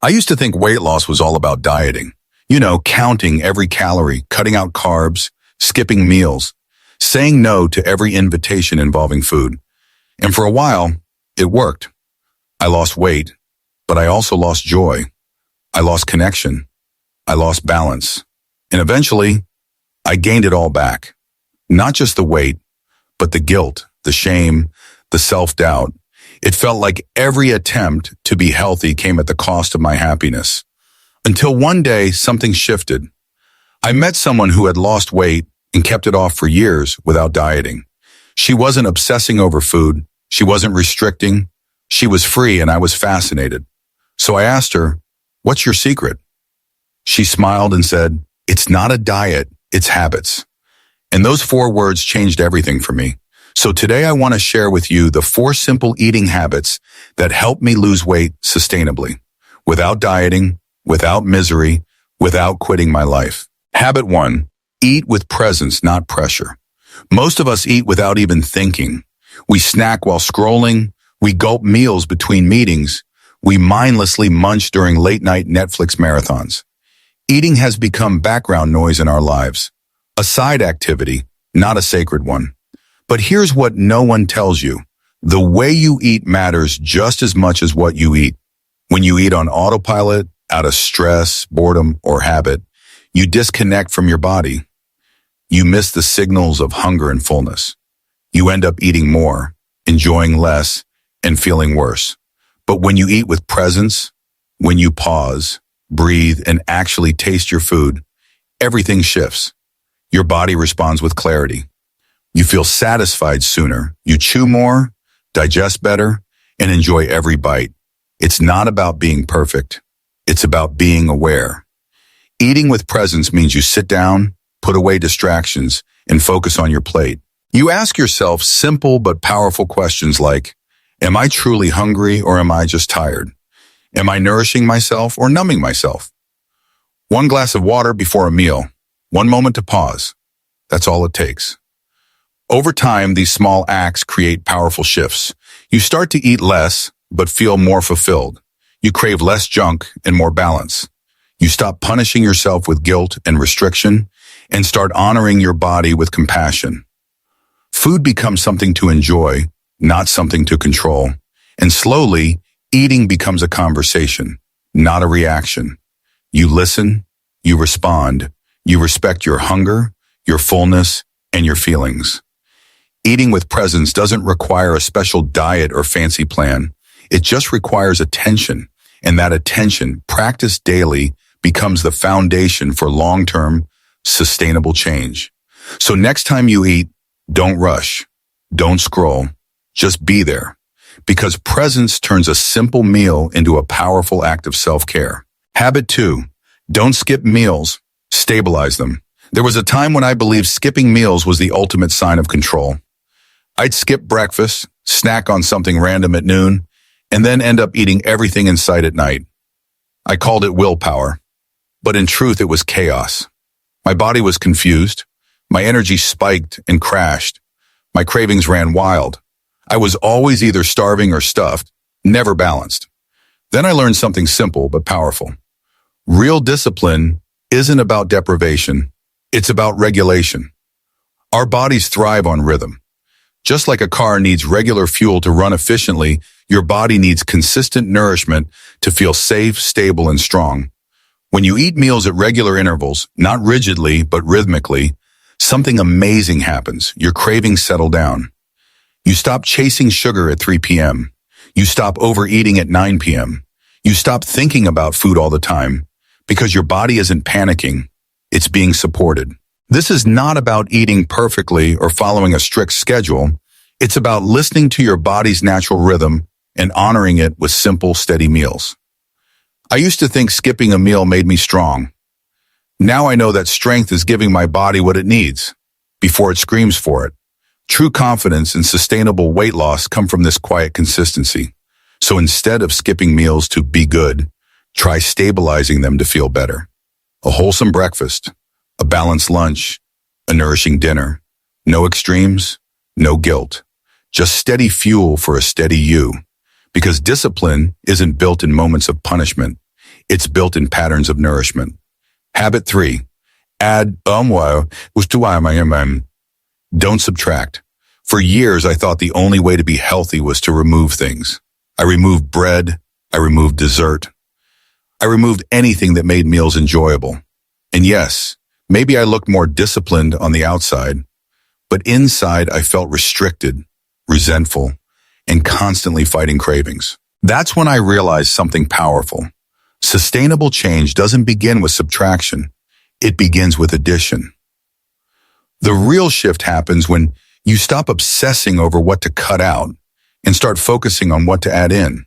I used to think weight loss was all about dieting. Counting every calorie, cutting out carbs, skipping meals, saying no to every invitation involving food. And for a while, it worked. I lost weight, but I also lost joy. I lost connection. I lost balance. And eventually, I gained it all back. Not just the weight, but the guilt, the shame, the self-doubt. It felt like every attempt to be healthy came at the cost of my happiness. Until one day, something shifted. I met someone who had lost weight and kept it off for years without dieting. She wasn't obsessing over food. She wasn't restricting. She was free, and I was fascinated. So I asked her, "What's your secret?" She smiled and said, "It's not a diet, it's habits." And those 4 words changed everything for me. So today I want to share with you the 4 simple eating habits that help me lose weight sustainably, without dieting, without misery, without quitting my life. Habit 1, eat with presence, not pressure. Most of us eat without even thinking. We snack while scrolling. We gulp meals between meetings. We mindlessly munch during late-night Netflix marathons. Eating has become background noise in our lives, a side activity, not a sacred one. But here's what no one tells you. The way you eat matters just as much as what you eat. When you eat on autopilot, out of stress, boredom, or habit, you disconnect from your body. You miss the signals of hunger and fullness. You end up eating more, enjoying less, and feeling worse. But when you eat with presence, when you pause, breathe, and actually taste your food, everything shifts. Your body responds with clarity. You feel satisfied sooner. You chew more, digest better, and enjoy every bite. It's not about being perfect. It's about being aware. Eating with presence means you sit down, put away distractions, and focus on your plate. You ask yourself simple but powerful questions like, am I truly hungry or am I just tired? Am I nourishing myself or numbing myself? 1 glass of water before a meal. 1 moment to pause. That's all it takes. Over time, these small acts create powerful shifts. You start to eat less, but feel more fulfilled. You crave less junk and more balance. You stop punishing yourself with guilt and restriction and start honoring your body with compassion. Food becomes something to enjoy, not something to control. And slowly, eating becomes a conversation, not a reaction. You listen, you respond, you respect your hunger, your fullness, and your feelings. Eating with presence doesn't require a special diet or fancy plan. It just requires attention, and that attention, practiced daily, becomes the foundation for long-term, sustainable change. So next time you eat, don't rush, don't scroll, just be there. Because presence turns a simple meal into a powerful act of self-care. Habit 2, don't skip meals, stabilize them. There was a time when I believed skipping meals was the ultimate sign of control. I'd skip breakfast, snack on something random at noon, and then end up eating everything in sight at night. I called it willpower, but in truth it was chaos. My body was confused, my energy spiked and crashed, my cravings ran wild. I was always either starving or stuffed, never balanced. Then I learned something simple but powerful. Real discipline isn't about deprivation, it's about regulation. Our bodies thrive on rhythm. Just like a car needs regular fuel to run efficiently, your body needs consistent nourishment to feel safe, stable, and strong. When you eat meals at regular intervals, not rigidly but rhythmically, something amazing happens. Your cravings settle down. You stop chasing sugar at 3 p.m. You stop overeating at 9 p.m. You stop thinking about food all the time because your body isn't panicking. It's being supported. This is not about eating perfectly or following a strict schedule. It's about listening to your body's natural rhythm and honoring it with simple, steady meals. I used to think skipping a meal made me strong. Now I know that strength is giving my body what it needs before it screams for it. True confidence and sustainable weight loss come from this quiet consistency. So instead of skipping meals to be good, try stabilizing them to feel better. A wholesome breakfast, a balanced lunch, a nourishing dinner. No extremes, no guilt. Just steady fuel for a steady you. Because discipline isn't built in moments of punishment. It's built in patterns of nourishment. Habit 3. Add, don't subtract. For years, I thought the only way to be healthy was to remove things. I removed bread. I removed dessert. I removed anything that made meals enjoyable. And yes, maybe I looked more disciplined on the outside, but inside I felt restricted, resentful, and constantly fighting cravings. That's when I realized something powerful. Sustainable change doesn't begin with subtraction. It begins with addition. The real shift happens when you stop obsessing over what to cut out and start focusing on what to add in.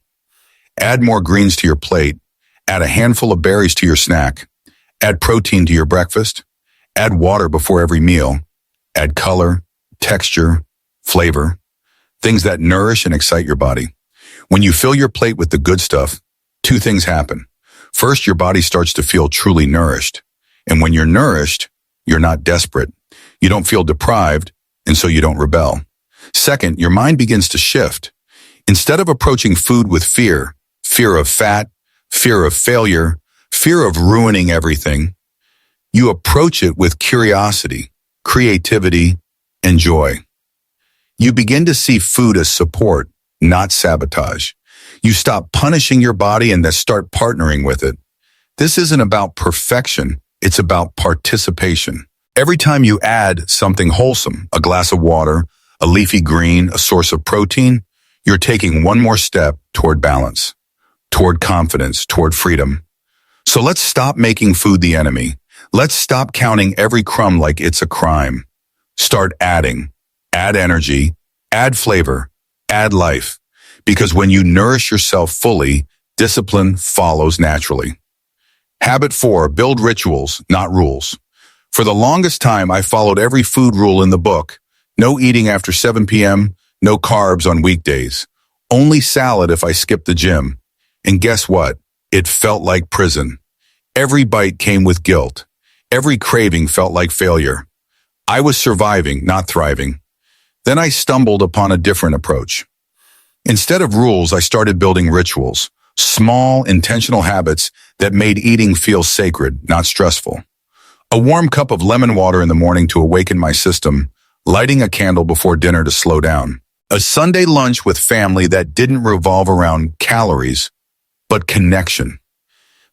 Add more greens to your plate. Add a handful of berries to your snack. Add protein to your breakfast. Add water before every meal. Add color, texture, flavor, things that nourish and excite your body. When you fill your plate with the good stuff, two things happen. First, your body starts to feel truly nourished. And when you're nourished, you're not desperate. You don't feel deprived, and so you don't rebel. Second, your mind begins to shift. Instead of approaching food with fear, fear of fat, fear of failure, fear of ruining everything, you approach it with curiosity, creativity, and joy. You begin to see food as support, not sabotage. You stop punishing your body and then start partnering with it. This isn't about perfection, it's about participation. Every time you add something wholesome, a glass of water, a leafy green, a source of protein, you're taking one more step toward balance, toward confidence, toward freedom. So let's stop making food the enemy. Let's stop counting every crumb like it's a crime. Start adding. Add energy, add flavor, add life. Because when you nourish yourself fully, discipline follows naturally. Habit 4, build rituals, not rules. For the longest time, I followed every food rule in the book. No eating after 7 p.m., no carbs on weekdays. Only salad if I skipped the gym. And guess what? It felt like prison. Every bite came with guilt. Every craving felt like failure. I was surviving, not thriving. Then I stumbled upon a different approach. Instead of rules, I started building rituals, small, intentional habits that made eating feel sacred, not stressful. A warm cup of lemon water in the morning to awaken my system, lighting a candle before dinner to slow down. A Sunday lunch with family that didn't revolve around calories, but connection.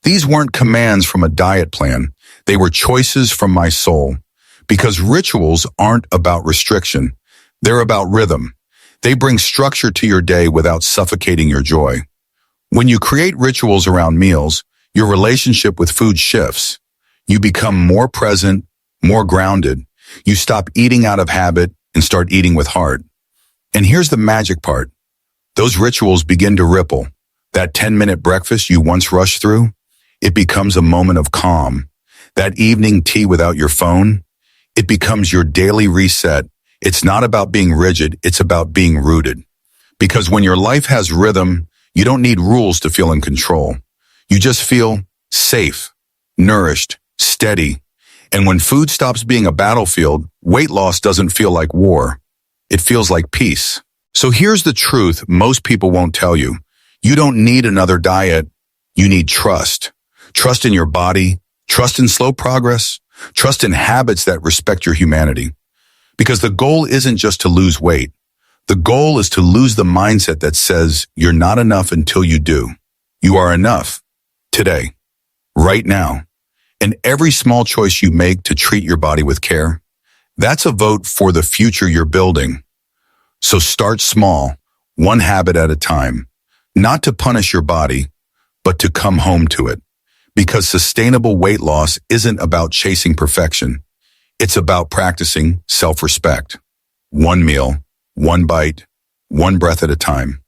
These weren't commands from a diet plan. They were choices from my soul. Because rituals aren't about restriction. They're about rhythm. They bring structure to your day without suffocating your joy. When you create rituals around meals, your relationship with food shifts. You become more present, more grounded. You stop eating out of habit and start eating with heart. And here's the magic part. Those rituals begin to ripple. That 10-minute breakfast you once rushed through, it becomes a moment of calm. That evening tea without your phone, it becomes your daily reset. It's not about being rigid, it's about being rooted. Because when your life has rhythm, you don't need rules to feel in control. You just feel safe, nourished, steady. And when food stops being a battlefield, weight loss doesn't feel like war. It feels like peace. So here's the truth most people won't tell you. You don't need another diet. You need trust. Trust in your body, trust in slow progress, trust in habits that respect your humanity. Because the goal isn't just to lose weight. The goal is to lose the mindset that says you're not enough until you do. You are enough. Today. Right now. And every small choice you make to treat your body with care, that's a vote for the future you're building. So start small, one habit at a time. Not to punish your body, but to come home to it. Because sustainable weight loss isn't about chasing perfection. It's about practicing self-respect. One meal, one bite, one breath at a time.